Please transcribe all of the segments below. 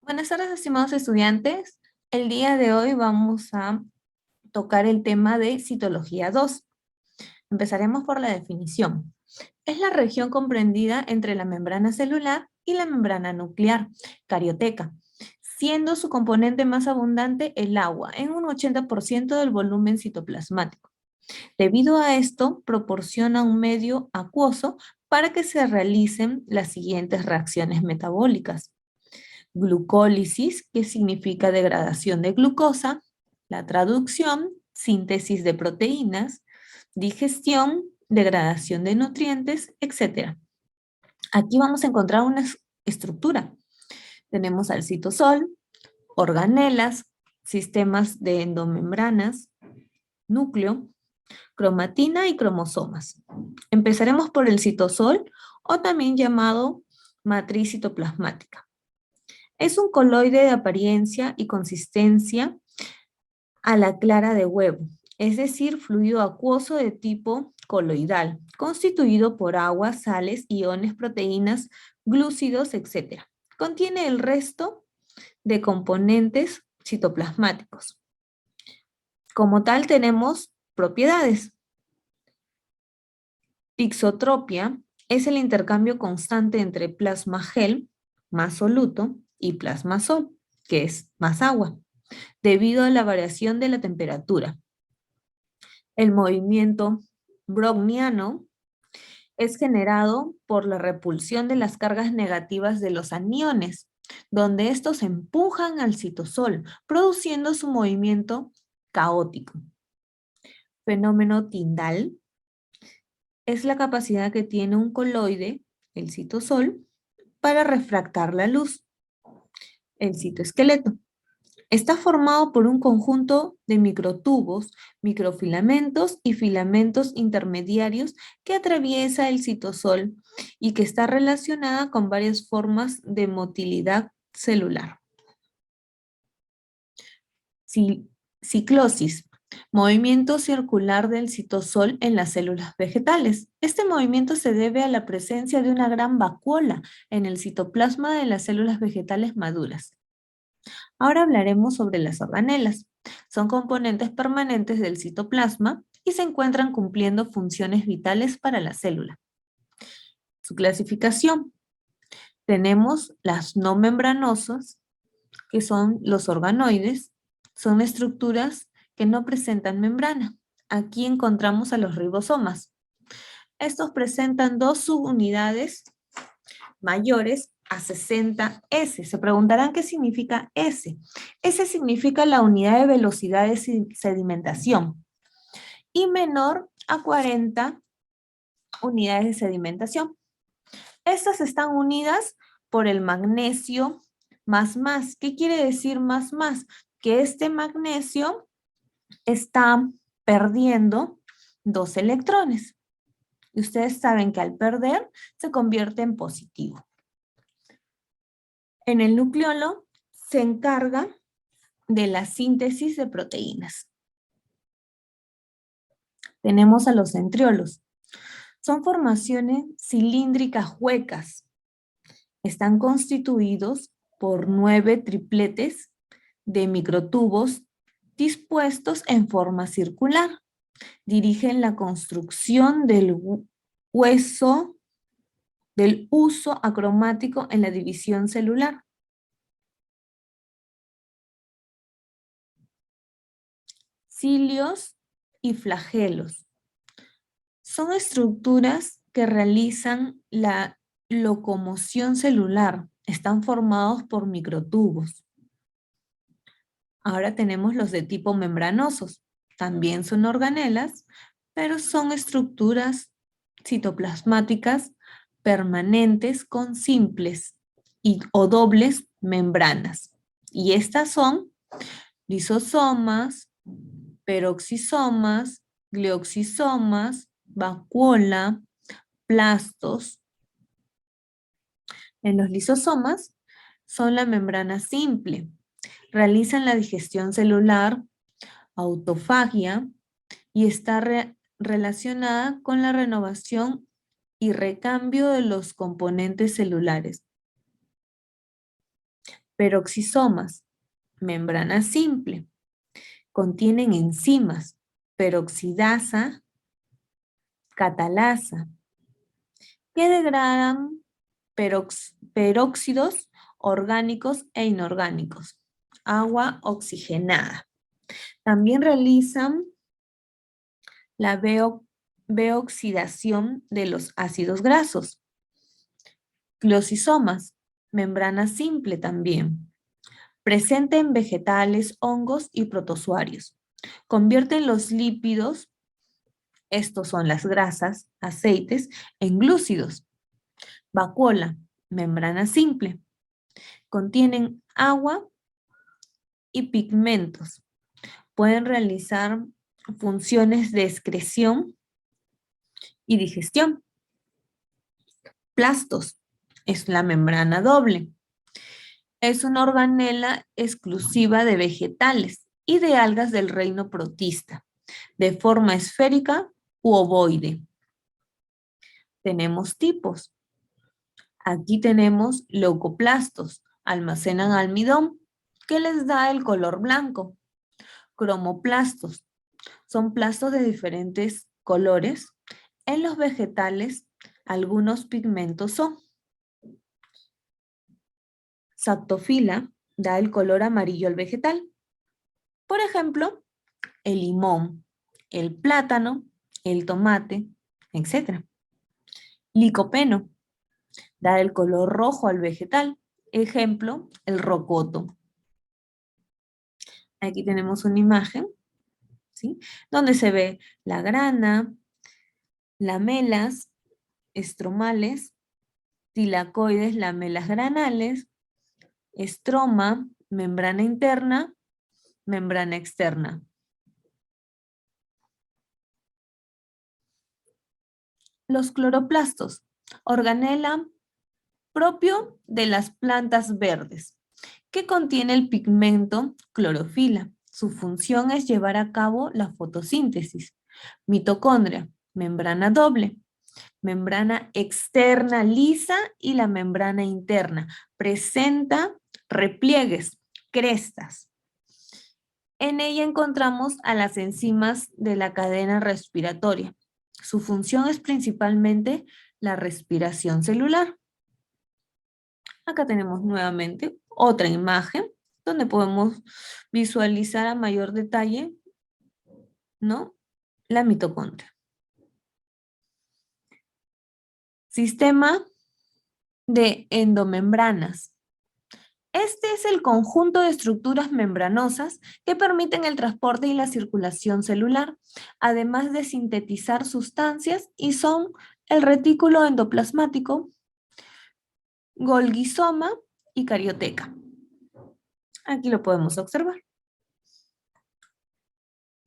Buenas tardes, estimados estudiantes. El día de hoy vamos a tocar el tema de citología 2. Empezaremos por la definición. Es la región comprendida entre la membrana celular y la membrana nuclear, carioteca, siendo su componente más abundante el agua, en un 80% del volumen citoplasmático. Debido a esto, proporciona un medio acuoso para que se realicen las siguientes reacciones metabólicas: glucólisis, que significa degradación de glucosa; la traducción, síntesis de proteínas; digestión, degradación de nutrientes, etc. Aquí vamos a encontrar una estructura. Tenemos al citosol, organelas, sistemas de endomembranas, núcleo, cromatina y cromosomas. Empezaremos por el citosol, o también llamado matriz citoplasmática. Es un coloide de apariencia y consistencia a la clara de huevo, es decir, fluido acuoso de tipo coloidal, constituido por agua, sales, iones, proteínas, glúcidos, etc. Contiene el resto de componentes citoplasmáticos. Como tal, tenemos propiedades. Tixotropia es el intercambio constante entre plasma gel, más soluto, y plasma sol, que es más agua, debido a la variación de la temperatura. El movimiento browniano es generado por la repulsión de las cargas negativas de los aniones, donde estos empujan al citosol, produciendo su movimiento caótico. Fenómeno Tyndall es la capacidad que tiene un coloide, el citosol, para refractar la luz. El citoesqueleto está formado por un conjunto de microtubos, microfilamentos y filamentos intermediarios que atraviesa el citosol y que está relacionada con varias formas de motilidad celular. Ciclosis, movimiento circular del citosol en las células vegetales. Este movimiento se debe a la presencia de una gran vacuola en el citoplasma de las células vegetales maduras. Ahora hablaremos sobre las organelas. Son componentes permanentes del citoplasma y se encuentran cumpliendo funciones vitales para la célula. Su clasificación. Tenemos las no membranosas, que son los organoides. Son estructuras que no presentan membrana. Aquí encontramos a los ribosomas. Estos presentan dos subunidades mayores a 60 S. Se preguntarán qué significa S. S significa la unidad de velocidad de sedimentación y menor a 40 unidades de sedimentación. Estas están unidas por el magnesio más. ¿Qué quiere decir más? Que este magnesio está perdiendo 2 electrones. Y ustedes saben que al perder se convierte en positivo. En el nucleolo se encarga de la síntesis de proteínas. Tenemos a los centriolos. Son formaciones cilíndricas huecas. Están constituidos por 9 tripletes de microtubos dispuestos en forma circular. Dirigen la construcción del hueso, del uso acromático en la división celular. Cilios y flagelos. Son estructuras que realizan la locomoción celular. Están formados por microtubos. Ahora tenemos los de tipo membranosos. También son organelas, pero son estructuras citoplasmáticas permanentes con simples o dobles membranas. Y estas son lisosomas, peroxisomas, glioxisomas, vacuola, plastos. En los lisosomas son la membrana simple. Realizan la digestión celular, autofagia, y está relacionada con la renovación y recambio de los componentes celulares. Peroxisomas, membrana simple. Contienen enzimas, peroxidasa, catalasa, que degradan peróxidos orgánicos e inorgánicos. Agua oxigenada. También realizan la beoxidación de los ácidos grasos. Closisomas, membrana simple también. Presente en vegetales, hongos y protozoarios. Convierten los lípidos, estos son las grasas, aceites, en glúcidos. Vacuola, membrana simple. Contienen agua y pigmentos. Pueden realizar funciones de excreción y digestión. Plastos, es la membrana doble. Es una organela exclusiva de vegetales y de algas del reino protista, de forma esférica u ovoide. Tenemos tipos. Aquí tenemos leucoplastos, almacenan almidón, que les da el color blanco. Cromoplastos, son plastos de diferentes colores. En los vegetales, algunos pigmentos son. Saptofila da el color amarillo al vegetal. Por ejemplo, el limón, el plátano, el tomate, etc. Licopeno da el color rojo al vegetal. Ejemplo, el rocoto. Aquí tenemos una imagen, ¿sí? Donde se ve la grana, lamelas, estromales, tilacoides, lamelas granales, estroma, membrana interna, membrana externa. Los cloroplastos, organela propio de las plantas verdes, que contiene el pigmento clorofila. Su función es llevar a cabo la fotosíntesis. Mitocondria, membrana doble, membrana externa lisa y la membrana interna. Presenta repliegues, crestas. En ella encontramos a las enzimas de la cadena respiratoria. Su función es principalmente la respiración celular. Acá tenemos nuevamente otra imagen donde podemos visualizar a mayor detalle, ¿no?, la mitocondria. Sistema de endomembranas. Este es el conjunto de estructuras membranosas que permiten el transporte y la circulación celular, además de sintetizar sustancias, y son el retículo endoplasmático, Golgisoma y carioteca. Aquí lo podemos observar.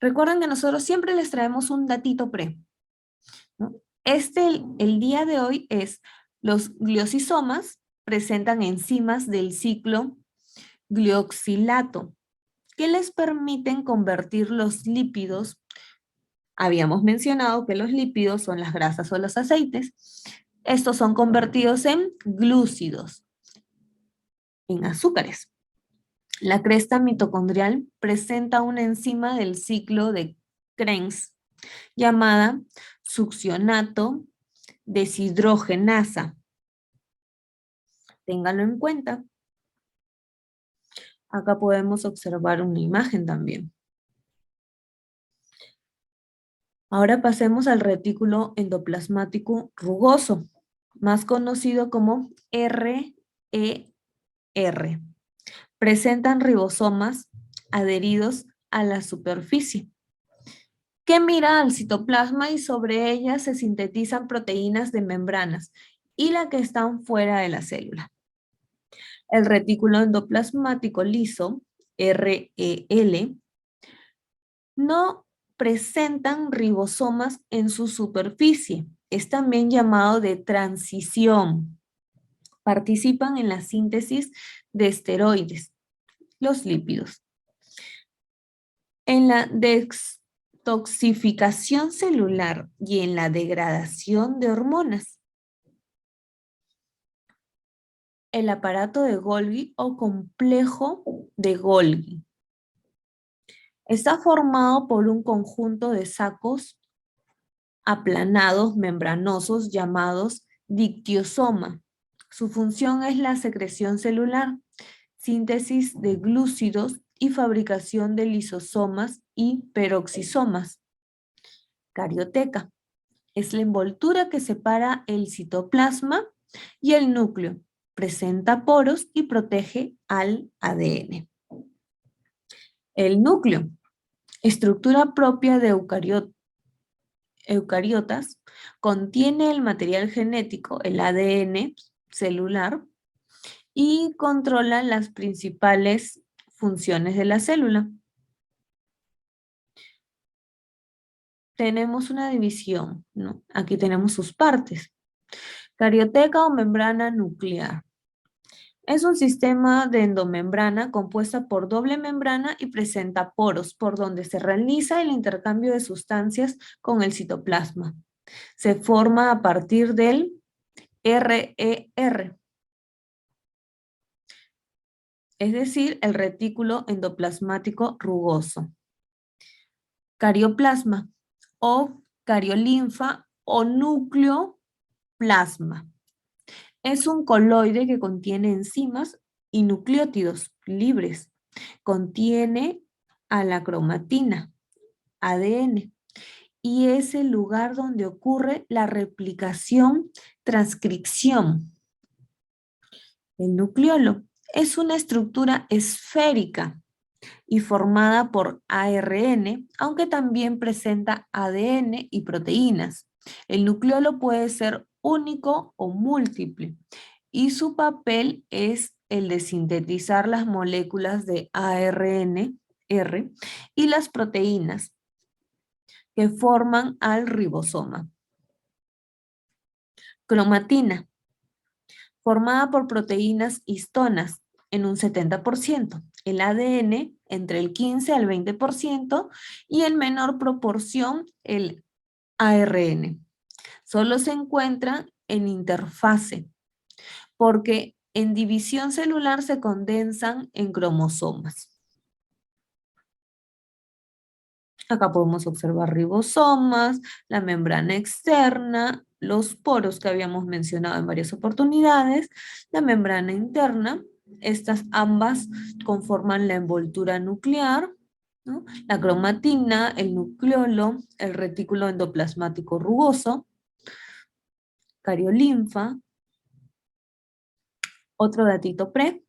Recuerden que nosotros siempre les traemos un datito pre, ¿no? El día de hoy es los gliosisomas presentan enzimas del ciclo glioxilato que les permiten convertir los lípidos. Habíamos mencionado que los lípidos son las grasas o los aceites. Estos son convertidos en glúcidos, en azúcares. La cresta mitocondrial presenta una enzima del ciclo de Krebs llamada succionato deshidrogenasa. Ténganlo en cuenta. Acá podemos observar una imagen también. Ahora pasemos al retículo endoplasmático rugoso, más conocido como RER. Presentan ribosomas adheridos a la superficie, que mira al citoplasma, y sobre ellas se sintetizan proteínas de membranas y las que están fuera de la célula. El retículo endoplasmático liso, REL, no presentan ribosomas en su superficie. Es también llamado de transición. Participan en la síntesis de esteroides, los lípidos. En la detoxificación celular y en la degradación de hormonas. el aparato de Golgi o complejo de Golgi. Está formado por un conjunto de sacos aplanados membranosos llamados dictiosoma. Su función es la secreción celular, síntesis de glúcidos y fabricación de lisosomas y peroxisomas. Carioteca. Es la envoltura que separa el citoplasma y el núcleo. Presenta poros y protege al ADN. El núcleo. Estructura propia de eucariotas. Contiene el material genético, el ADN celular, y controla las principales funciones de la célula. Tenemos una división, ¿no? Aquí tenemos sus partes. Carioteca o membrana nuclear. Es un sistema de endomembrana compuesta por doble membrana y presenta poros por donde se realiza el intercambio de sustancias con el citoplasma. Se forma a partir del RER, es decir, el retículo endoplasmático rugoso. Carioplasma o cariolinfa o núcleo plasma. Es un coloide que contiene enzimas y nucleótidos libres. Contiene a la cromatina, ADN, y es el lugar donde ocurre la replicación, transcripción. El nucleolo es una estructura esférica y formada por ARN, aunque también presenta ADN y proteínas. El nucleolo puede ser único o múltiple y su papel es el de sintetizar las moléculas de ARN y las proteínas que forman al ribosoma. Cromatina, formada por proteínas histonas en un 70%, el ADN entre el 15 al 20% y en menor proporción el ARN. Solo se encuentran en interfase, porque en división celular se condensan en cromosomas. Acá podemos observar ribosomas, la membrana externa, los poros que habíamos mencionado en varias oportunidades, la membrana interna. Estas ambas conforman la envoltura nuclear, ¿no? La cromatina, el nucleolo, el retículo endoplasmático rugoso, cariolinfa. Otro datito pre.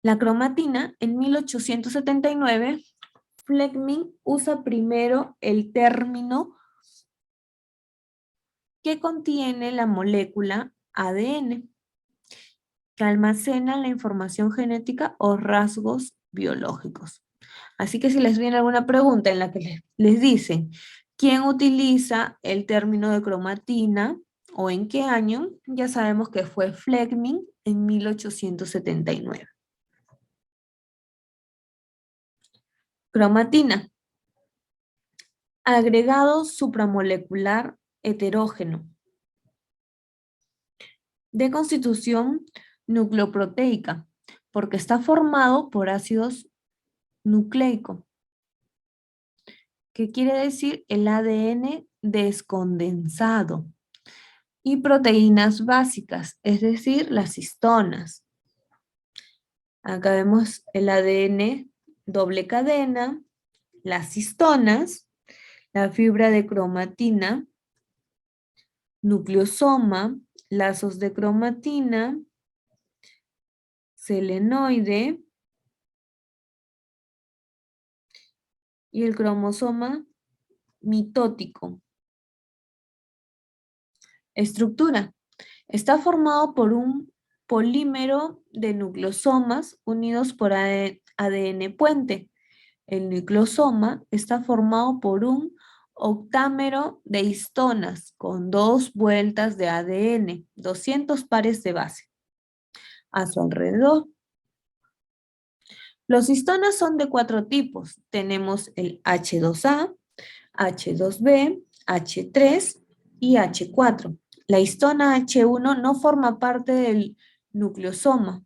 La cromatina, en 1879, Fleming usa primero el término que contiene la molécula ADN, que almacena la información genética o rasgos biológicos. Así que si les viene alguna pregunta en la que les dicen quién utiliza el término de cromatina o en qué año, ya sabemos que fue Fleming en 1879. Cromatina. Agregado supramolecular heterógeno. De constitución nucleoproteica, porque está formado por ácidos nucleicos. ¿Qué quiere decir? El ADN descondensado. Y proteínas básicas, es decir, las histonas. Acá vemos el ADN doble cadena, las histonas, la fibra de cromatina, nucleosoma, lazos de cromatina, selenoide y el cromosoma mitótico. Estructura. Está formado por un polímero de nucleosomas unidos por ADN puente. El nucleosoma está formado por un octámero de histonas con 2 vueltas de ADN, 200 pares de base a su alrededor. Los histonas son de 4 tipos. Tenemos el H2A, H2B, H3 y H4. La histona H1 no forma parte del nucleosoma,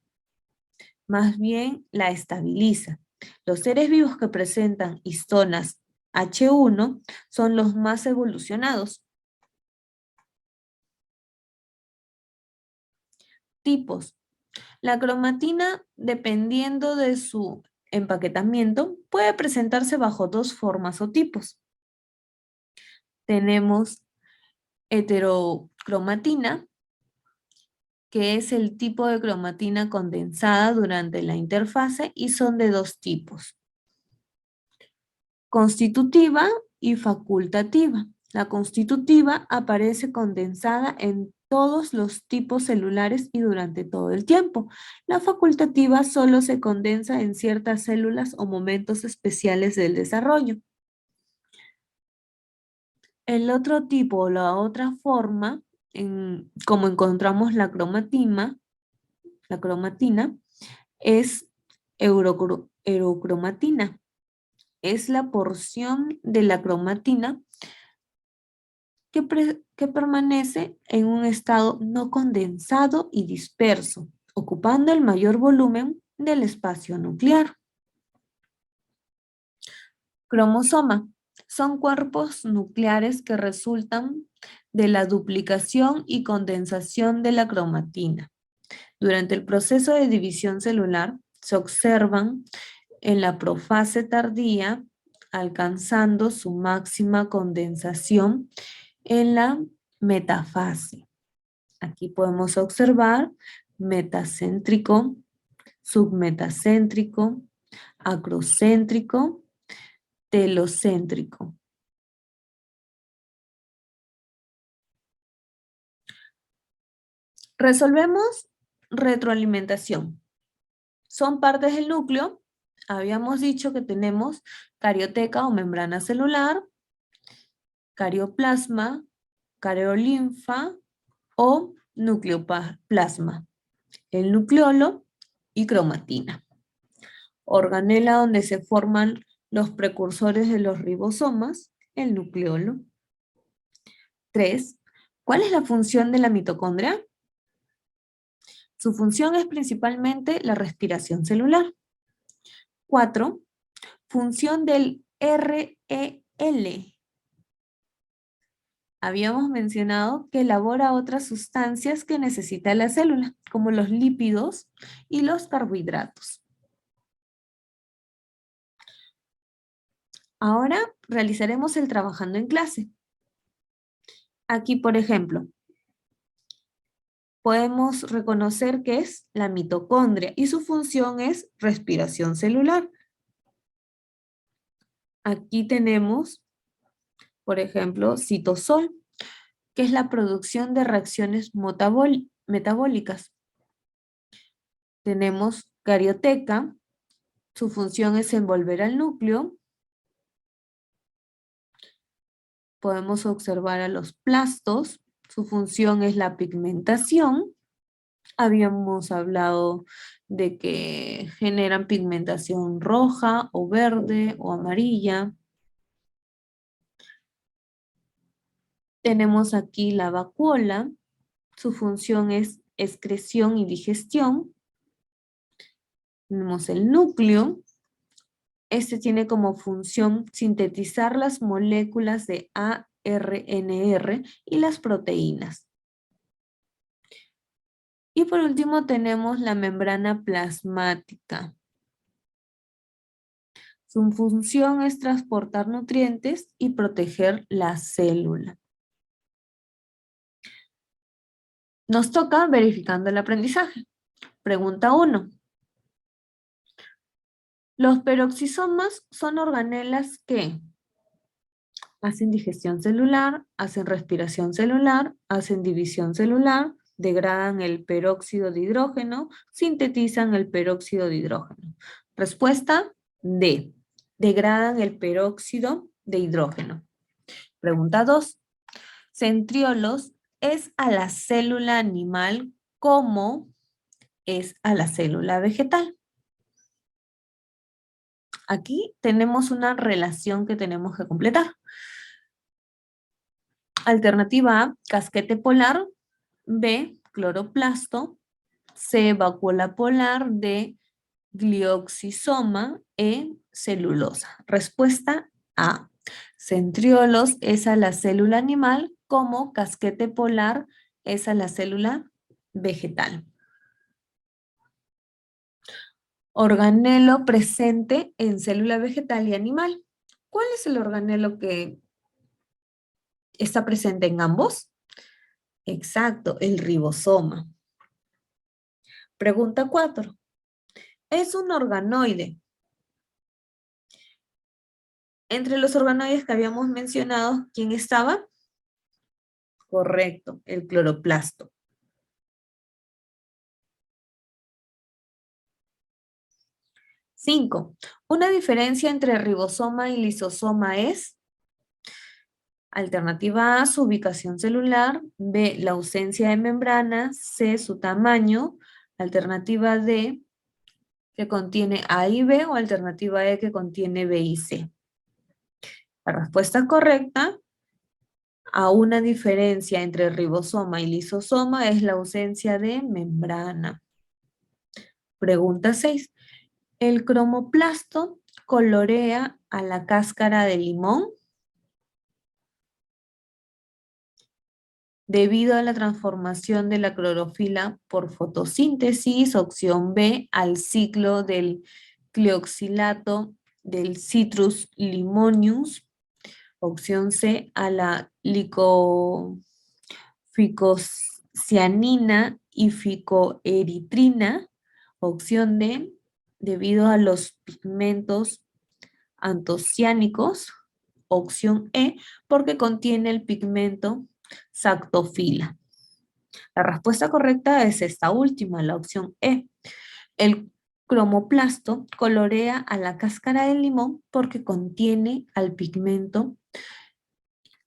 más bien la estabiliza. Los seres vivos que presentan histonas H1 son los más evolucionados. Tipos. La cromatina, dependiendo de su empaquetamiento, puede presentarse bajo dos formas o tipos. Tenemos heterocromatina, que es el tipo de cromatina condensada durante la interfase y son de dos tipos: constitutiva y facultativa. La constitutiva aparece condensada en todos los tipos celulares y durante todo el tiempo. La facultativa solo se condensa en ciertas células o momentos especiales del desarrollo. El otro tipo o la otra forma, como encontramos la cromatina, es eurocromatina. Es la porción de la cromatina que permanece en un estado no condensado y disperso, ocupando el mayor volumen del espacio nuclear. Cromosoma. Son cuerpos nucleares que resultan de la duplicación y condensación de la cromatina. Durante el proceso de división celular se observan en la profase tardía, alcanzando su máxima condensación en la metafase. Aquí podemos observar metacéntrico, submetacéntrico, acrocéntrico, telocéntrico. Resolvemos retroalimentación. Son partes del núcleo. Habíamos dicho que tenemos carioteca o membrana celular, carioplasma, cariolinfa o nucleoplasma, el nucleolo y cromatina. Organela donde se forman los precursores de los ribosomas, el nucleolo. 3. ¿Cuál es la función de la mitocondria? Su función es principalmente la respiración celular. 4. Función del REL. Habíamos mencionado que elabora otras sustancias que necesita la célula, como los lípidos y los carbohidratos. Ahora realizaremos el trabajando en clase. Aquí, por ejemplo, podemos reconocer que es la mitocondria y su función es respiración celular. Aquí tenemos, por ejemplo, citosol, que es la producción de reacciones metabólicas. Tenemos carioteca, su función es envolver al núcleo. Podemos observar a los plastos, su función es la pigmentación. Habíamos hablado de que generan pigmentación roja o verde o amarilla. Tenemos aquí la vacuola, su función es excreción y digestión. Tenemos el núcleo. Este tiene como función sintetizar las moléculas de ARNR y las proteínas. Y por último tenemos la membrana plasmática. Su función es transportar nutrientes y proteger la célula. Nos toca verificando el aprendizaje. Pregunta 1. Los peroxisomas son organelas que hacen digestión celular, hacen respiración celular, hacen división celular, degradan el peróxido de hidrógeno, sintetizan el peróxido de hidrógeno. Respuesta D. Degradan el peróxido de hidrógeno. Pregunta 2. Centriolos es a la célula animal como es a la célula vegetal. Aquí tenemos una relación que tenemos que completar. Alternativa A, casquete polar. B, cloroplasto. C, vacuola polar. D, glioxisoma. E, celulosa. Respuesta A. Centriolos es a la célula animal, como casquete polar es a la célula vegetal. Organelo presente en célula vegetal y animal. ¿Cuál es el organelo que está presente en ambos? Exacto, el ribosoma. Pregunta 4. Es un organoide. Entre los organoides que habíamos mencionado, ¿quién estaba? Correcto, el cloroplasto. 5. Una diferencia entre ribosoma y lisosoma es: alternativa A, su ubicación celular. B, la ausencia de membrana. C, su tamaño. Alternativa D, que contiene A y B, o alternativa E, que contiene B y C. La respuesta correcta a una diferencia entre ribosoma y lisosoma es la ausencia de membrana. Pregunta 6. ¿El cromoplasto colorea a la cáscara de limón? Debido a la transformación de la clorofila por fotosíntesis. Opción B, al ciclo del cloroxilato del Citrus limonius. Opción C, a la ficocianina y ficoeritrina. Opción D, debido a los pigmentos antociánicos. Opción E, porque contiene el pigmento sactofila. La respuesta correcta es esta última, la opción E. El cromoplasto colorea a la cáscara del limón porque contiene al pigmento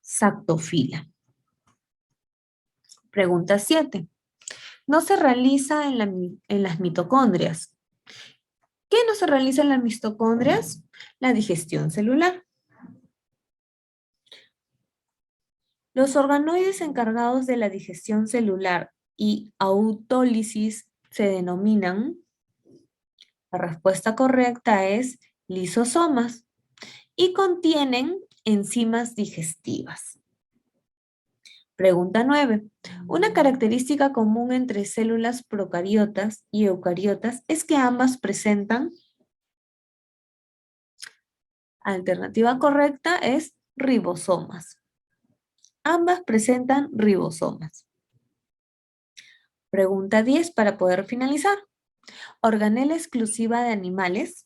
sactofila. Pregunta 7. No se realiza en las mitocondrias. ¿Qué no se realiza en las mitocondrias? La digestión celular. Los organoides encargados de la digestión celular y autólisis se denominan. La respuesta correcta es lisosomas y contienen enzimas digestivas. Pregunta 9. Una característica común entre células procariotas y eucariotas es que ambas presentan. Alternativa correcta es ribosomas. Ambas presentan ribosomas. Pregunta 10 para poder finalizar. ¿Organela exclusiva de animales?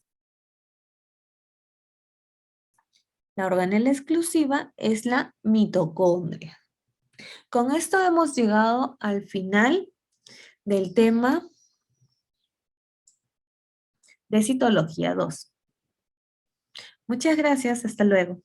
La organela exclusiva es la mitocondria. Con esto hemos llegado al final del tema de citología 2. Muchas gracias, hasta luego.